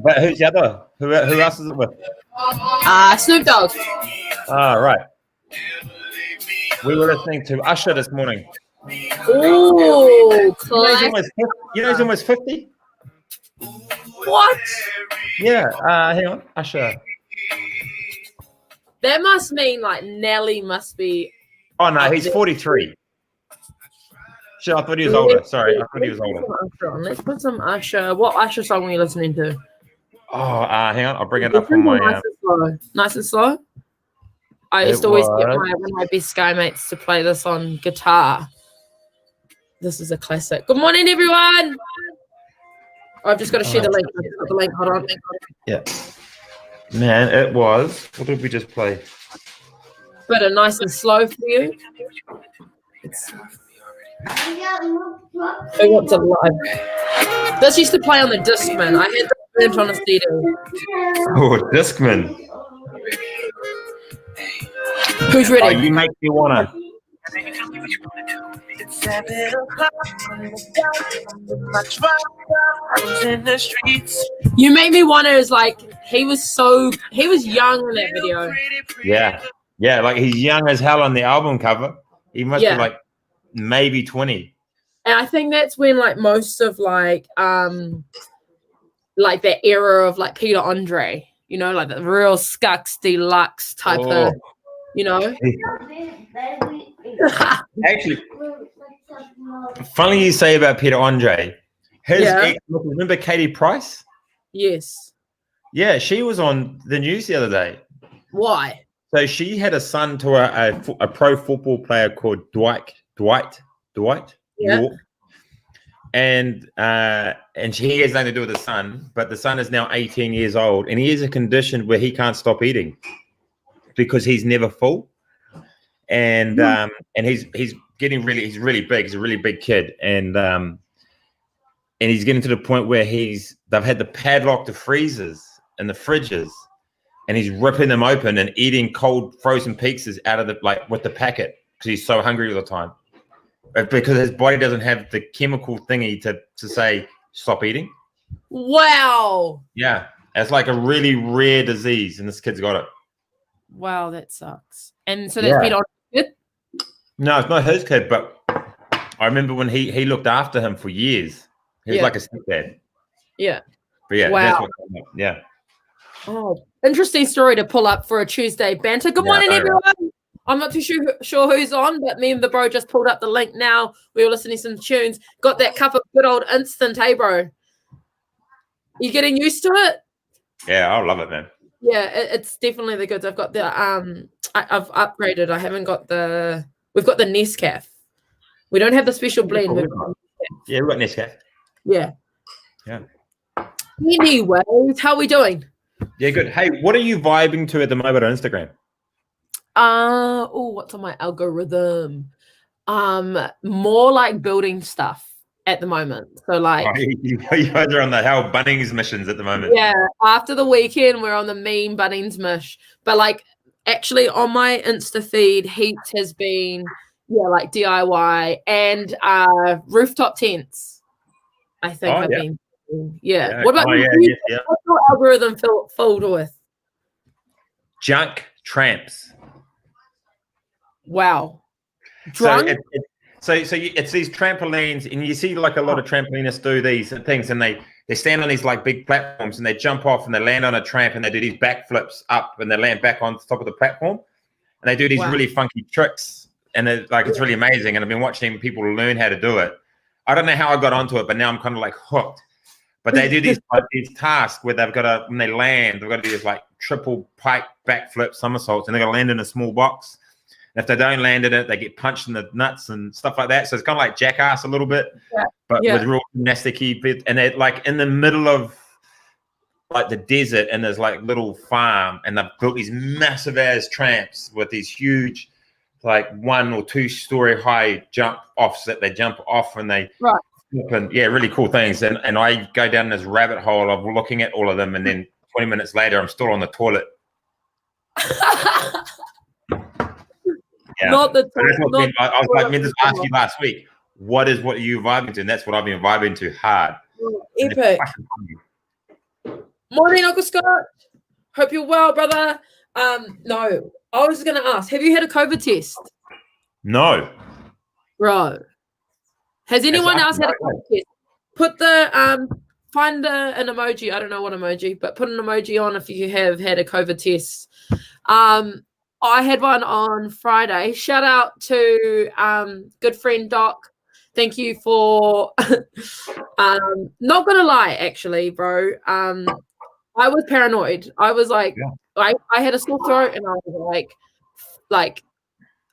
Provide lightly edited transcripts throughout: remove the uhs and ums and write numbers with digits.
But who's the other? Who else is it with? Snoop Dogg. Right. We were listening to Usher this morning. Oh, he's almost 50. What? Yeah. Hang on, Usher. That must mean like Nelly must be. Oh no, he's 43. Shit, I thought he was older. Sorry, I thought he was older. Let's put some Usher. What Usher song are you listening to? Oh, hang on, I'll bring it up on my. Nice and slow. I used to always get one of my best guy mates to play this on guitar. This is a classic. Good morning, everyone. I've just got to share the link. Hold on. Yeah. Man, it was. What did we just play? But a nice and slow for you. Who wants a live? This used to play on the Discman. I had that on a CD. Oh, Discman. Who's ready? Oh, you make me wanna. You made me wonder. Is like he was young in that video. Yeah, like he's young as hell on the album cover. He must be like maybe 20. And I think that's when like most of like that era of like Peter Andre, you know, like the real Skux Deluxe type of, you know. Actually, funny you say about Peter Andre. His ex, remember Katie Price? Yes. Yeah, she was on the news the other day. Why? So she had a son to a pro football player called Dwight York. And he has nothing to do with the son, but the son is now 18 years old, and he has a condition where he can't stop eating because he's never full. And he's really big. He's a really big kid, and he's getting to the point where they've had to padlock the freezers and the fridges, and he's ripping them open and eating cold frozen pizzas out of with the packet because he's so hungry all the time. Because his body doesn't have the chemical thingy to say stop eating. Wow. Yeah, it's like a really rare disease, and this kid's got it. Wow, that sucks. And so that's Peter Andre's kid? No, it's not his kid, but I remember when he looked after him for years. He was like a stepdad. Yeah. But yeah, wow. That's what. Yeah. Oh, interesting story to pull up for a Tuesday banter. Good morning, everyone. I'm not too sure who's on, but me and the bro just pulled up the link now. We were listening to some tunes. Got that cup of good old instant, hey, bro? You getting used to it? Yeah, I love it, man. Yeah, it's definitely the goods. I've got the I've upgraded. I haven't got we've got the Nescafe. We don't have the special blend. We've got Nescafe. Yeah. Yeah. Anyways, how are we doing? Yeah, good. Hey, what are you vibing to at the moment on Instagram? What's on my algorithm? More like building stuff at the moment. So like you guys are on the hell Bunnings missions at the moment. Yeah, after the weekend we're on the mean Bunnings mish. But like actually on my Insta feed, heaps has been like DIY and rooftop tents. I think I've been What about you? What's your algorithm filled with? Junk tramps. Wow. Drunk? So it's these trampolines, and you see like a lot of trampolinists do these things, and they stand on these like big platforms, and they jump off and they land on a tramp, and they do these backflips up, and they land back on top of the platform, and they do these really funky tricks, and it's really amazing. And I've been watching people learn how to do it. I don't know how I got onto it, but now I'm kind of like hooked. But they do these tasks where when they land, they've got to do this like triple pike backflip somersaults, and they've got to land in a small box. And if they don't land in it, they get punched in the nuts and stuff like that. So it's kind of like Jackass a little bit, but with real gymnastic-y bit. And they're like in the middle of like the desert, and there's like little farm, and they've built these massive ass tramps with these huge, like 1 or 2 story high jump offs that they jump off, and they really cool things. And I go down this rabbit hole of looking at all of them, and then 20 minutes later, I'm still on the toilet. Yeah. Not the I was like, meant to ask you last week, what are you vibing to? And that's what I've been vibing to hard. Epic. Morning, Uncle Scott. Hope you're well, brother. No, I was going to ask, have you had a COVID test? No. Bro. Has anyone else had a COVID test? Put the, find an emoji. I don't know what emoji, but put an emoji on if you have had a COVID test. I had one on Friday. Shout out to good friend Doc. Thank you for not gonna lie, actually, bro. I was paranoid. I was like, I had a sore throat, and I was like,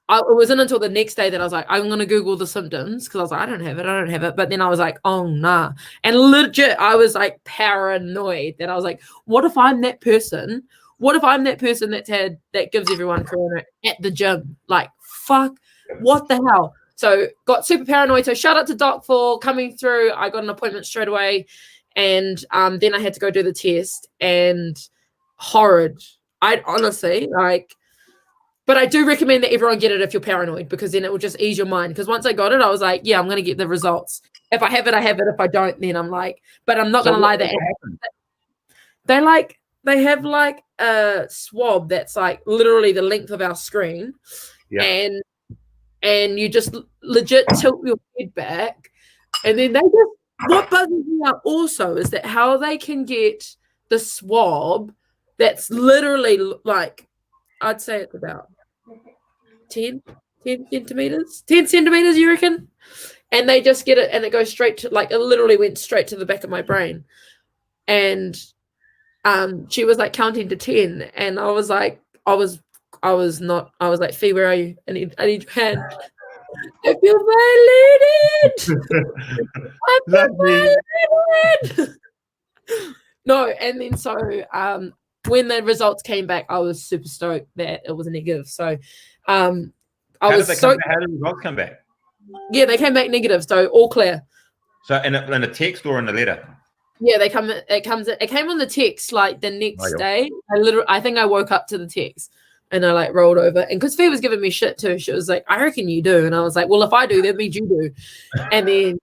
it wasn't until the next day that I was like, I'm gonna Google the symptoms because I was like, I don't have it. But then I was like, oh nah, and legit, I was like paranoid that I was like, what if I'm that person? What if I'm that person that gives everyone corona at the gym? Like, fuck, what the hell? So got super paranoid. So shout out to Doc for coming through. I got an appointment straight away. And then I had to go do the test, and horrid. I honestly but I do recommend that everyone get it if you're paranoid, because then it will just ease your mind. Because once I got it, I was like, yeah, I'm going to get the results. If I have it, I have it. If I don't, then I'm like, but I'm not going to lie. They have like a swab that's like literally the length of our screen. Yeah. And you just legit tilt your head back, and then they just, what bugs me out also is that how they can get the swab that's literally like, I'd say it's about 10 centimeters, you reckon? And they just get it, and it goes straight to, like, it literally went straight to the back of my brain. And she was like counting to 10, and I was like, I was like, Fee, where are you? I need your hand. I feel violated. No, and then so when the results came back, I was super stoked that it was negative. So how did the results come back? Yeah, they came back negative, so all clear. So in a text or in a letter? Yeah, it came on the text like the next day. I think I woke up to the text. And I like rolled over, and because Fee was giving me shit too, she was like, I reckon you do. And I was like, well, if I do, that means you do. And then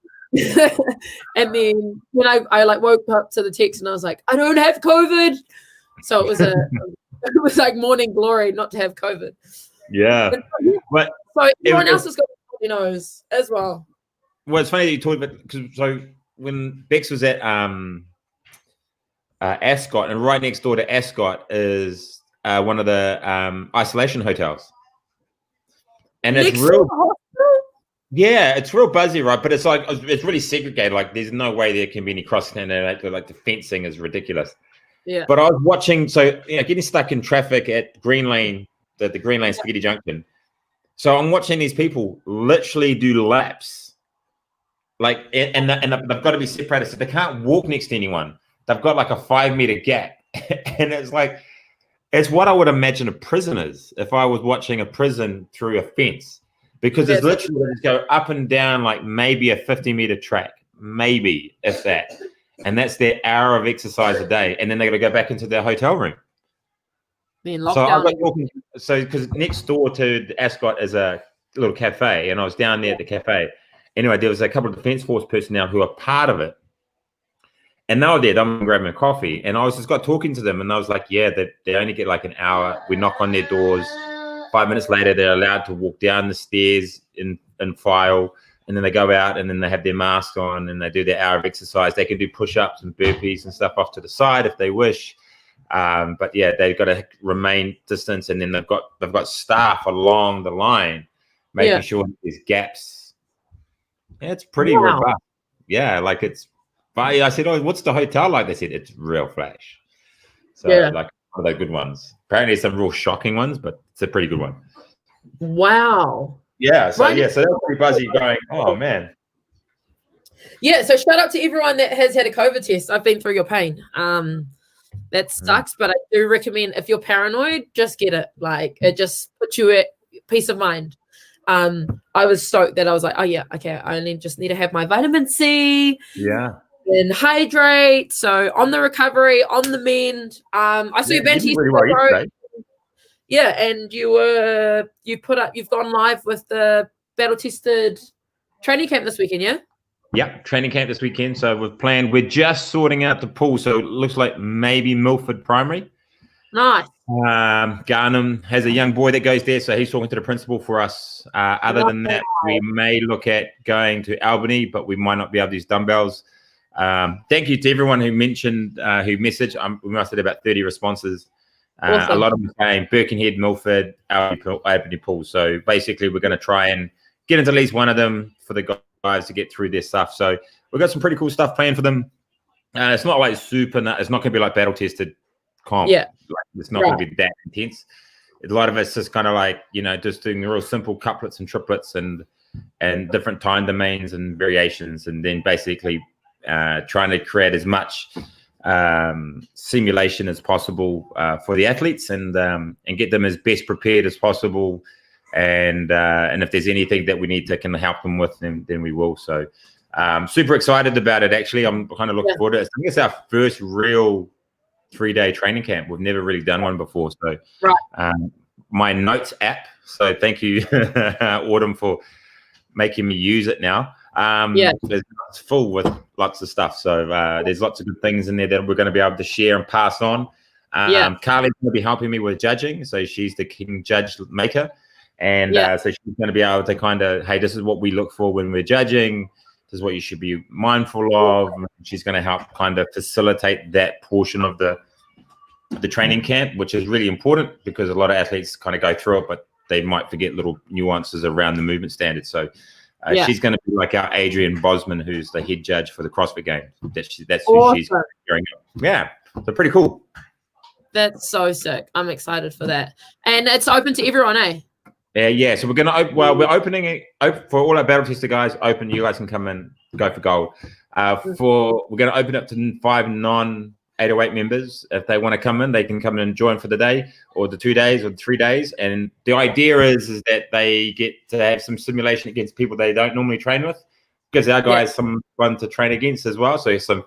when I like woke up to the text, and I was like, I don't have COVID. So it was like morning glory not to have COVID. Yeah. But so everyone else has got knows as well. Well, it's funny that you talked about, because so when Bex was at Ascot, and right next door to Ascot is one of the isolation hotels, and it's real. Yeah, it's real buzzy, right? But it's like, it's really segregated. Like, there's no way there can be any crossing. Like the fencing is ridiculous. Yeah. But I was watching, so getting stuck in traffic at Green Lane, the Green Lane Spaghetti Junction. So I'm watching these people literally do laps, like, and they've got to be separated, so they can't walk next to anyone. They've got like a 5-meter gap, and it's like, it's what I would imagine a prison is if I was watching a prison through a fence, because it's literally going to go up and down like maybe a 50-meter track, maybe if that, and that's their hour of exercise a day, and then they're going to go back into their hotel room. So because next door to Ascot is a little cafe, and I was down there at the cafe. Anyway, there was a couple of Defence Force personnel who are part of it. And they were there, I'm grabbing a coffee, and I was just got talking to them, and I was like, yeah, they only get like an hour. We knock on their doors. 5 minutes later, they're allowed to walk down the stairs in file, and then they go out, and then they have their mask on, and they do their hour of exercise. They can do push-ups and burpees and stuff off to the side if they wish. But yeah, they've got to remain distance, and then they've got staff along the line making sure there's gaps. Yeah, it's pretty robust. Yeah, like it's. But I said, oh, what's the hotel like? They said, it's real flash. So like one of the good ones. Apparently some real shocking ones, but it's a pretty good one. Wow. Yeah. So so that's pretty buzzy going, oh man. Yeah, so shout out to everyone that has had a COVID test. I've been through your pain. That sucks, but I do recommend, if you're paranoid, just get it. Like, it just puts you at peace of mind. I was stoked that I was like, oh yeah, okay, I only just need to have my vitamin C. Yeah. And hydrate. So on the recovery, on the mend. I saw your Banty. Yeah, and you've gone live with the battle tested Training camp this weekend, yeah? Yep, training camp this weekend. So we're just sorting out the pool. So it looks like maybe Milford Primary. Nice. Garnham has a young boy that goes there, so he's talking to the principal for us. Other than that, we may look at going to Albany, but we might not be able to use dumbbells. Thank you to everyone who mentioned, who messaged. We must have about 30 responses. Awesome. A lot of them saying Birkenhead, Milford, Albany Pool. So basically, we're going to try and get into at least one of them for the guys to get through their stuff. So we've got some pretty cool stuff planned for them. It's not like it's not going to be like battle tested comp. Yeah. Like, it's not going to be that intense. A lot of it's just kind of like, just doing the real simple couplets and triplets and different time domains and variations, and then basically trying to create as much simulation as possible for the athletes and get them as best prepared as possible. And if there's anything that we need to kind of help them with, then we will. So super excited about it. Actually, I'm kind of looking forward to it. I think it's our first real 3-day training camp. We've never really done one before. So my notes app. So thank you, Autumn, for making me use it now. It's full with lots of stuff. So there's lots of good things in there that we're going to be able to share and pass on. Carly's going to be helping me with judging. So she's the king judge maker. And so she's going to be able to kind of, hey, this is what we look for when we're judging. This is what you should be mindful of. She's going to help kind of facilitate that portion of the training camp, which is really important because a lot of athletes kind of go through it, but they might forget little nuances around the movement standards. So she's going to be like our Adrian Bosman, who's the head judge for the CrossFit Games. That's who she's going up. Yeah, so pretty cool. That's so sick. I'm excited for that. And it's open to everyone, eh? So we're going to we're opening it for all our battle tester guys. Open, you guys can come and go for gold. We're going to open up to 5 non-808 members. If they want to come in, they can come in and join for the day or the 2 days or the 3 days. And the idea is that they get to have some simulation against people they don't normally train with. Gives our guys some fun to train against as well. So some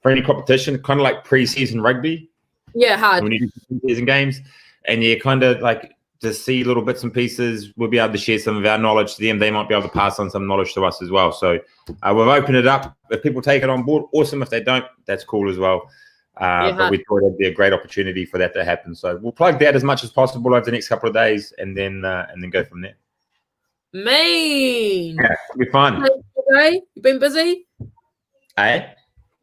friendly competition, kind of like pre-season rugby. Yeah, hard. When you do pre-season games, and you kind of like to see little bits and pieces, we'll be able to share some of our knowledge to them. They might be able to pass on some knowledge to us as well. So we've opened it up. If people take it on board, awesome. If they don't, that's cool as well. But we thought it'd be a great opportunity for that to happen. So we'll plug that as much as possible over the next couple of days, and then go from there. Man, it'll be fun. Okay, you been busy? Hey.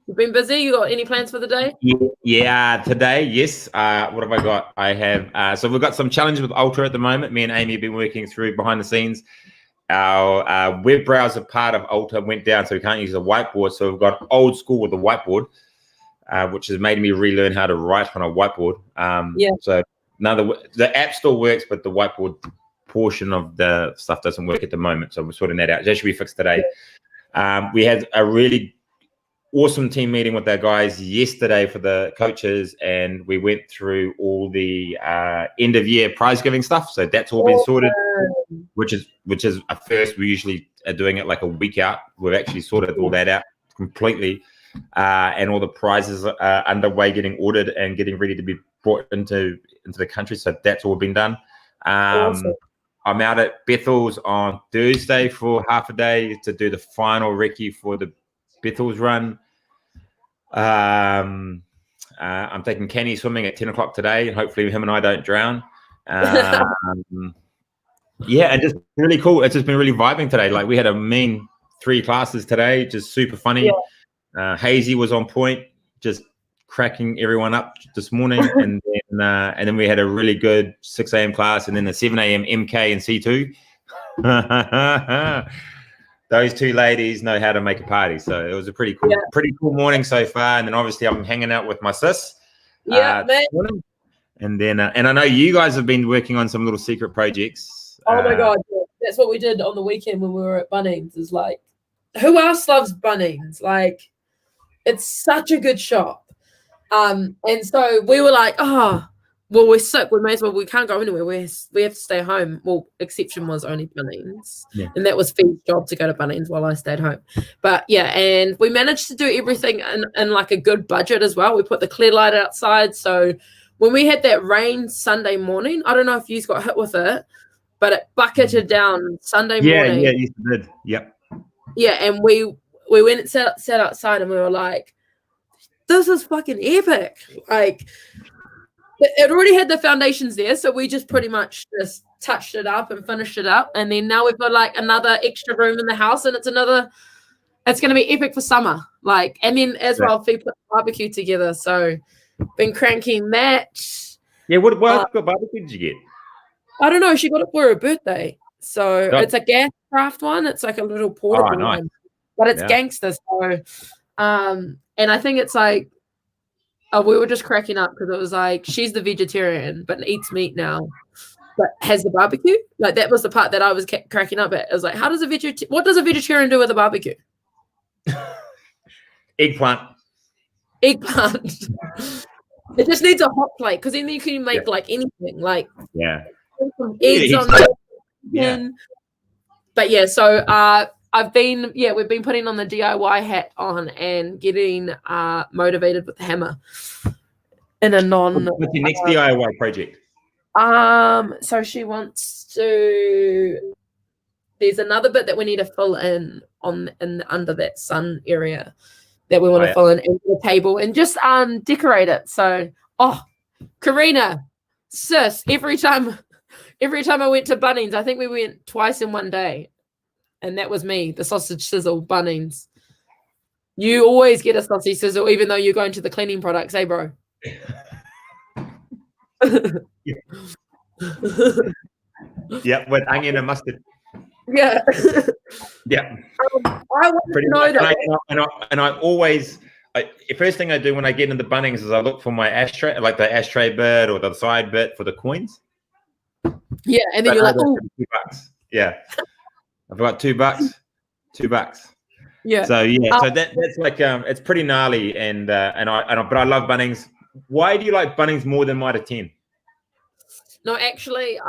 You've been busy? You got any plans for the day? Yeah, today, yes. What have I got? I have, so we've got some challenges with Ultra at the moment. Me and Amy have been working through behind the scenes. Our web browser part of Ultra went down, so we can't use a whiteboard. So we've got old school with the whiteboard, which has made me relearn how to write on a whiteboard. So now the app still works, but the whiteboard portion of the stuff doesn't work at the moment. So we're sorting that out. That should be fixed today. We had a really awesome team meeting with our guys yesterday for the coaches, and we went through all the end of year prize giving stuff. So that's all been sorted, which is a first. We usually are doing it like a week out. We've actually sorted all that out completely, and all the prizes are underway, getting ordered and getting ready to be brought into the country. So that's all been done. Awesome. I'm out at Bethel's on Thursday for half a day to do the final recce for the Bethel's run. I'm taking Kenny swimming at 10 o'clock today, and hopefully him and I don't drown. And just really cool. It's just been really vibing today. Like we had a mean 3 classes today, just super funny. Hazy was on point, just cracking everyone up this morning, and then we had a really good 6 a.m. class, and then the 7 a.m. MK and C2. Those 2 ladies know how to make a party, so it was a pretty cool morning so far. And then obviously I'm hanging out with my sis. Man. And then and I know you guys have been working on some little secret projects. Oh my god, that's what we did on the weekend when we were at Bunnings. Is like, who else loves Bunnings? Like, it's such a good shop. And so we were like, well, we're sick. We may as well. We can't go anywhere. We have to stay home. Well, exception was only Bunnings, and that was Fee's job to go to Bunnings while I stayed home. But and we managed to do everything in like a good budget as well. We put the clear light outside, so when we had that rain Sunday morning, I don't know if you got hit with it, but it bucketed down Sunday morning. Yeah, you did. Yep. Yeah, and we went and sat outside, and we were like, "This is fucking epic!" Like, it already had the foundations there, so we just pretty much just touched it up and finished it up, and then now we've got like another extra room in the house, and it's going to be epic for summer. Like, and then as well, we put barbecue together. So, been cranking that. Yeah, what barbecue did you get? I don't know. She got it for her birthday, so it's a gas craft one. It's like a little portable one, but it's gangster. So, and I think it's like. We were just cracking up because it was like she's the vegetarian but eats meat now, but has the barbecue. Like that was the part that I was cracking up at. It was like, what does a vegetarian do with a barbecue? Eggplant. It just needs a hot plate because then you can make like anything. Like some eggs on there. But yeah, so we've been putting on the DIY hat on and getting motivated with the hammer in a non. What's your next DIY project? So she wants to. There's another bit that we need to fill in under that sun area that we want to fill in into the table and just decorate it. So, Karina, sis, every time I went to Bunnings, I think we went twice in one day. And that was me, the sausage sizzle Bunnings. You always get a sausage sizzle, even though you're going to the cleaning products, eh, bro? Yeah, with onion and mustard. Yeah. Yeah. I want to know that. And I always, the first thing I do when I get into Bunnings is I look for my ashtray, like the ashtray bit or the side bit for the coins. Yeah, and then you're like, oh. $2. Yeah. I've got $2. Yeah. So so that's like it's pretty gnarly, but I love Bunnings. Why do you like Bunnings more than Mitre 10? No, actually,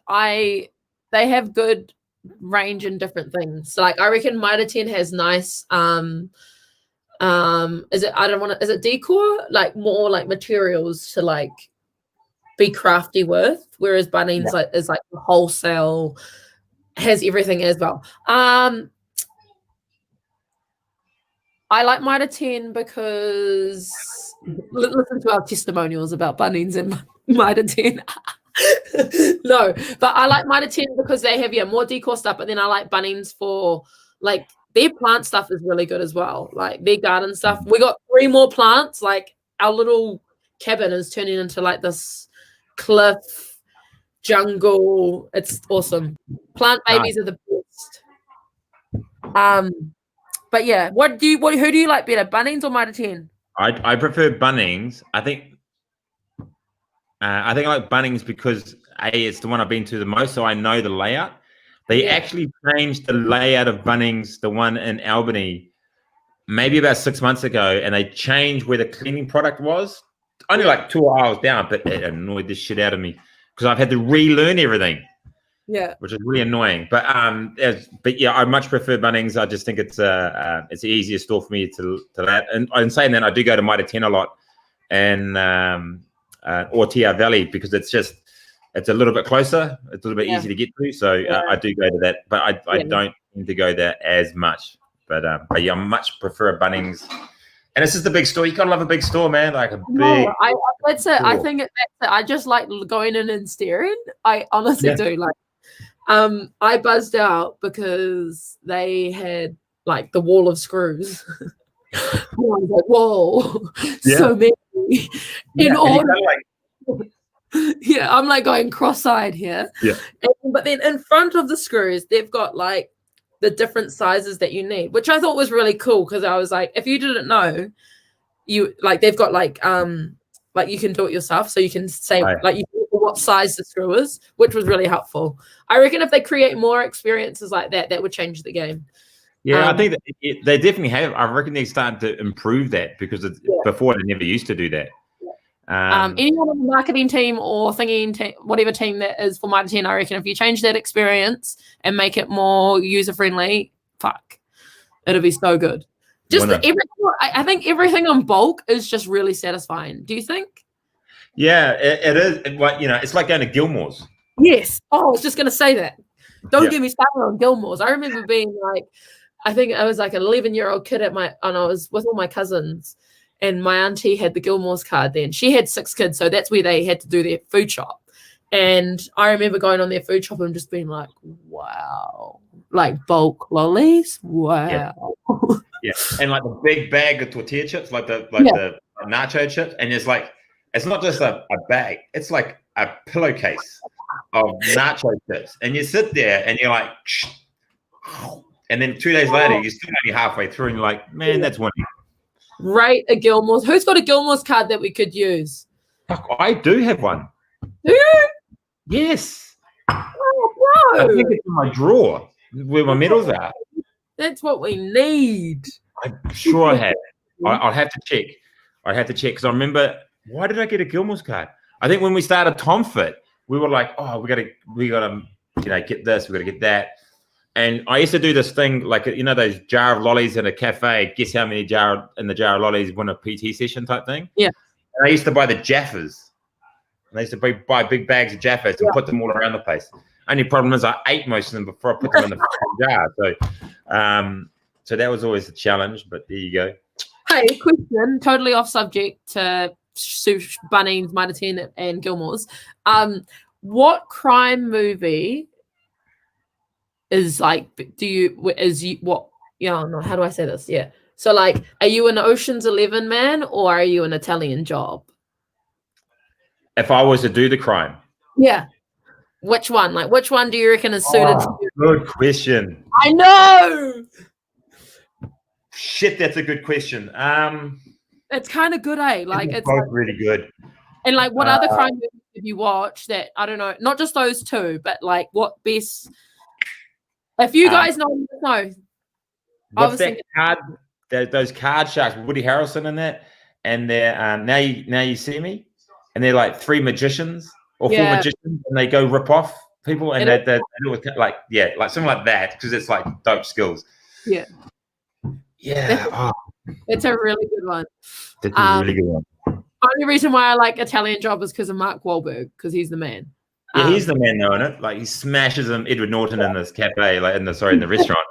they have good range in different things. So, like, I reckon Mitre 10 has nice is it decor? Like more like materials to like be crafty with, whereas Bunnings is like wholesale. Has everything as well. I like Mitre 10 because listen to our testimonials about Bunnings and Mitre 10. No, but I like Mitre 10 because they have more decor stuff. But then I like Bunnings for like their plant stuff is really good as well. Like their garden stuff. We got 3 more plants. Like our little cabin is turning into like this cliff. Jungle, it's awesome. Plant babies are the best. But yeah, who do you like better, Bunnings or Mitre 10? I prefer Bunnings. I think I like Bunnings because it's the one I've been to the most, so I know the layout. They actually changed the layout of Bunnings, the one in Albany, maybe about 6 months ago, and they changed where the cleaning product was. Only like 2 hours down, but it annoyed the shit out of me. Because I've had to relearn everything, which is really annoying. But yeah, I much prefer Bunnings. I just think it's the easiest store for me to that. And saying that, I do go to Mitre 10 a lot, and or TR Valley because it's a little bit closer. It's a little bit easy to get to. So I do go to that, but I don't tend to go there as much. But yeah, I much prefer a Bunnings. And it's just a big store. You gotta love a big store, man. Like a big. No, that's it. I think that's it. I just like going in and staring. I honestly do. Like, I buzzed out because they had like the wall of screws. I was like, whoa, so many. I'm like going cross-eyed here. Yeah. But then in front of the screws, they've got like the different sizes that you need, which I thought was really cool because I was like, if you didn't know, they've got like you can do it yourself, so you can say like you know what size the screw is, which was really helpful. I reckon if they create more experiences like that, that would change the game. Yeah, I think that they definitely have. I reckon they're starting to improve that because before they never used to do that. Anyone on the marketing team or thinking whatever team that is for Mitre 10, I reckon if you change that experience and make it more user friendly, it'll be so good. I think everything on bulk is just really satisfying. Do you think? Yeah, it is. It's like going to Gilmore's. Yes. Oh, I was just going to say that. Don't get me started on Gilmore's. I remember being like, I think I was like an 11-year-old kid and I was with all my cousins, and my auntie had the Gilmore's card then. She had 6 kids, so that's where they had to do their food shop. And I remember going on their food shop and just being like, wow, like bulk lollies, wow. Yeah, and like the big bag of tortilla chips, like the nacho chips, and it's not just a bag, it's like a pillowcase of nacho chips, and you sit there and you're like, and then 2 days later you're still only halfway through, and you're like, man, that's winning. Right, a Gilmore's. Who's got a Gilmore's card that we could use? I do have one. Do you? Yes. Oh, bro. I think it's in my drawer where my medals are. That's what we need. I'm sure I have. I'll have to check. I'd have to check because I remember, why did I get a Gilmore's card? I think when we started Tom Fit, we were like, oh, we gotta get this, we gotta get that. And I used to do this thing, like, those jar of lollies in a cafe, guess how many in the jar of lollies win a PT session type thing? Yeah. And I used to buy the Jaffas. And I used to buy big bags of Jaffas and put them all around the place. Only problem is I ate most of them before I put them in the jar. So that was always a challenge, but there you go. Hey, question, totally off subject to Bunnings, Mitre 10 and Gilmore's. What crime movie is like, how do I say this? Yeah. So like, are you an Ocean's 11 man or are you an Italian Job? If I was to do the crime. Yeah. Which one? Like, which one do you reckon is suited to you? Good question. I know. Shit, that's a good question. It's kind of good, eh? Like, it's both really good. And like, what other crime movies have you watched that, I don't know, not just those two, but like what best, if you guys know. What's that card, those card sharks, Woody Harrelson in that, and they're now you see me, and they're like 3 magicians or 4 magicians, and they go rip off people, and they do it like something like that, because it's like dope skills. Yeah. It's a really good one. That's a really good one. Only reason why I like Italian Job is because of Mark Wahlberg, because he's the man. Yeah, he's the man though, isn't it? Like, he smashes him, Edward Norton, in this cafe, like in the restaurant.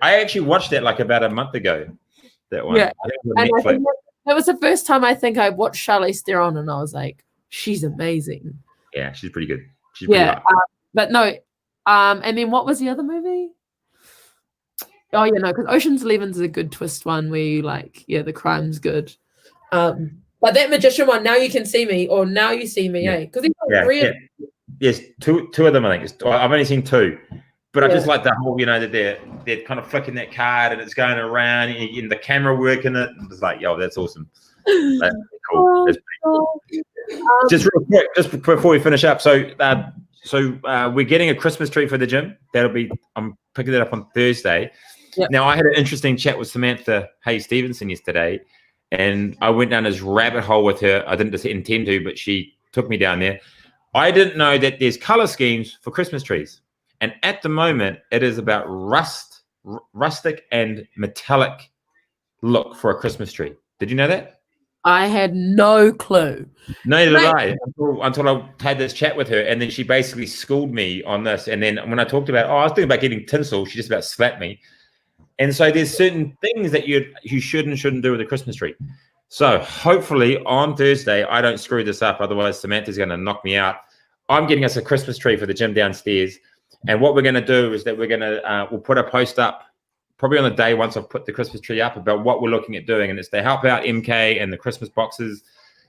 I actually watched that like about a month ago. That one. Yeah, and I think that was the first time I think I watched Charlize Theron, and I was like, she's amazing. Yeah, she's pretty good. She's pretty but no. And then what was the other movie? Oh yeah, no, because Ocean's 11 is a good twist one where you like, the crime's good. But that magician one, Now You Can See Me, or Now You See Me, because he's got 3 of them. Yes, two of them, I think. I've only seen 2. But I just like the whole, that they're kind of flicking that card and it's going around and the camera work in it. It's like, yo, that's awesome. That's cool. That's pretty cool. Just real quick, just before we finish up. So we're getting a Christmas tree for the gym. I'm picking that up on Thursday. Yep. Now, I had an interesting chat with Samantha Stevenson yesterday, and I went down this rabbit hole with her. I didn't just intend to, but she took me down there. I didn't know that there's color schemes for Christmas trees. And at the moment, it is about rustic and metallic look for a Christmas tree. Did you know that? I had no clue. Neither did I, until I had this chat with her, and then she basically schooled me on this. And then when I talked about, I was thinking about getting tinsel, she just about slapped me. And so there's certain things that you should and shouldn't do with a Christmas tree. So hopefully on Thursday, I don't screw this up. Otherwise, Samantha's going to knock me out. I'm getting us a Christmas tree for the gym downstairs. And what we're going to do is that we'll put a post up probably on the day once I've put the Christmas tree up about what we're looking at doing. And it's to help out MK and the Christmas boxes.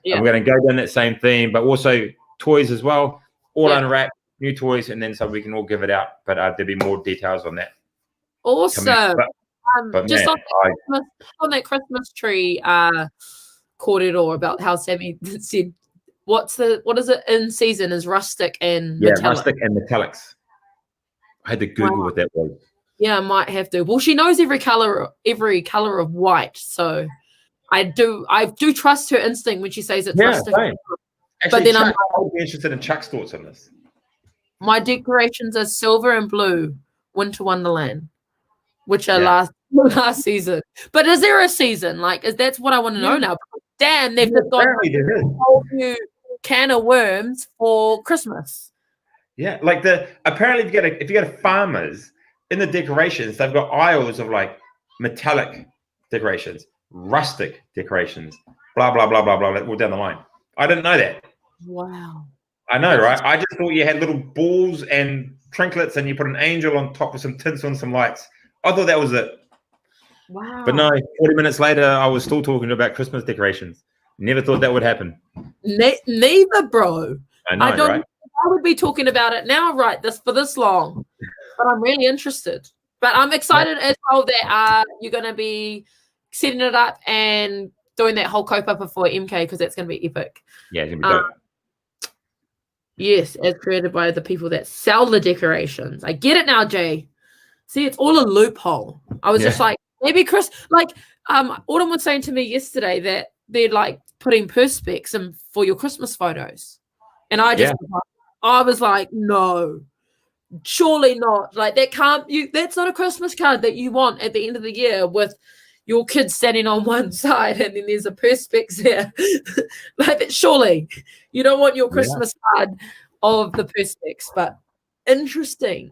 Yeah. And we're going to go down that same theme, but also toys as well, all unwrapped, new toys. And then so we can all give it out. But there'll be more details on that. Awesome. But just man, on that Christmas tree corridor about how Sammy said, what is it in season is rustic and metallic. Rustic and metallics. I had to Google what that was. Yeah, I might have to. Well, she knows every color of white, so I do trust her instinct when she says it's rustic. Same. Actually, but then I would be interested in Chuck's thoughts on this. My decorations are silver and blue, Winter Wonderland, which are last season. But is there a season? Like, that's what I want to know now. Damn, they've just got a whole new can of worms for Christmas. Yeah, like apparently if you go to farmers, in the decorations, they've got aisles of like metallic decorations, rustic decorations, blah, blah, blah, blah, blah, all down the line. I didn't know that. Wow. I know, right? I just thought you had little balls and trinklets and you put an angel on top with some tinsel and some lights. I thought that was it. Wow. But no, 40 minutes later, I was still talking about Christmas decorations. Never thought that would happen. Neither, bro. I know, right? I would be talking about it now, right? For this long, but I'm really interested. But I'm excited as well that you're going to be setting it up and doing that whole kaupapa for MK because that's going to be epic. Yeah, it's going to be dope. Yes, as created by the people that sell the decorations. I get it now, Jay. See, it's all a loophole. I was just like, maybe Chris, like, Autumn was saying to me yesterday that they're like putting perspex in for your Christmas photos. And I just, I was like, no, surely not. Like that's not a Christmas card that you want at the end of the year with your kids standing on one side and then there's a perspex there. Like surely you don't want your Christmas card of the perspex, but interesting.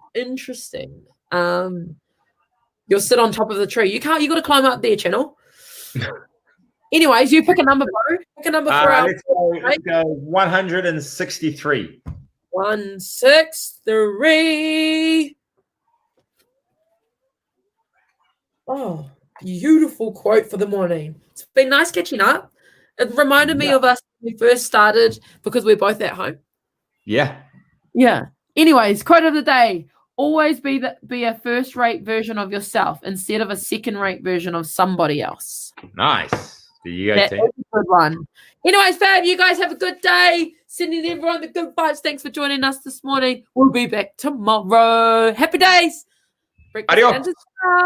You'll sit on top of the tree. You got to climb up there, channel. Anyways, you pick a number, bro. Pick a number for let's go 163. 163. Oh, beautiful quote for the morning. It's been nice catching up. It reminded me of us when we first started because we're both at home. Yeah. Anyways, quote of the day. Always be a first-rate version of yourself instead of a second-rate version of somebody else. Nice. There you go, That's a good one. Anyways, fam, you guys have a good day. Sending everyone the good vibes. Thanks for joining us this morning. We'll be back tomorrow. Happy days. Adios.